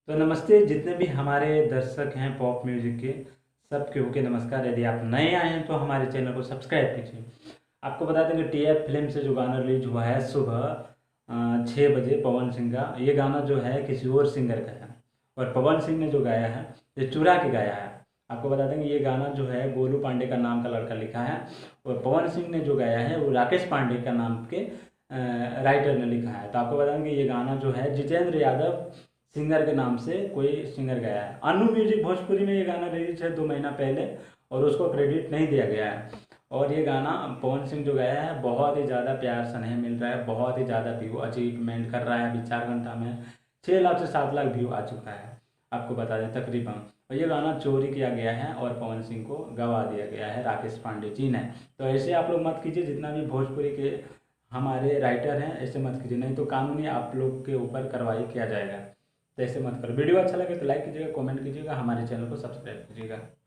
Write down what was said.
तो नमस्ते जितने भी हमारे दर्शक हैं पॉप म्यूजिक के सबके ओके नमस्कार। यदि आप नए आए हैं तो हमारे चैनल को सब्सक्राइब कीजिए। आपको बता दें कि टीएफ फिल्म से जो गाना रिलीज हुआ है सुबह 6 बजे पवन सिंह का, ये गाना जो है किसी और सिंगर का है और पवन सिंह ने जो गाया है ये चुरा के गाया है। आपको बता दें कि ये गाना जो है गोलू पांडे का नाम का लड़का लिखा है और पवन सिंह ने जो गाया है वो राकेश पांडे का नाम के राइटर ने लिखा है। तो आपको बता दें कि ये गाना जो है जितेंद्र यादव सिंगर के नाम से कोई सिंगर गाया है। अनु म्यूजिक भोजपुरी में ये गाना रिलीज है 2 महीना पहले और उसको क्रेडिट नहीं दिया गया है। और ये गाना पवन सिंह जो गाया है बहुत ही ज़्यादा प्यार स्नेह मिल रहा है, बहुत ही ज़्यादा व्यू अचीवमेंट कर रहा है। अभी 4 घंटा में 6 लाख से 7 लाख व्यू आ चुका है, आपको बता दें तकरीबन। और ये गाना चोरी किया गया है और पवन सिंह को गवा दिया गया है राकेश पांडे जी ने। तो ऐसे आप लोग मत कीजिए, जितना भी भोजपुरी के हमारे राइटर हैं ऐसे मत कीजिए, नहीं तो कानूनी आप लोग के ऊपर कार्रवाई किया जाएगा। तो ऐसे मत करो। वीडियो अच्छा लगे तो लाइक कीजिएगा, कमेंट कीजिएगा, हमारे चैनल को सब्सक्राइब कीजिएगा।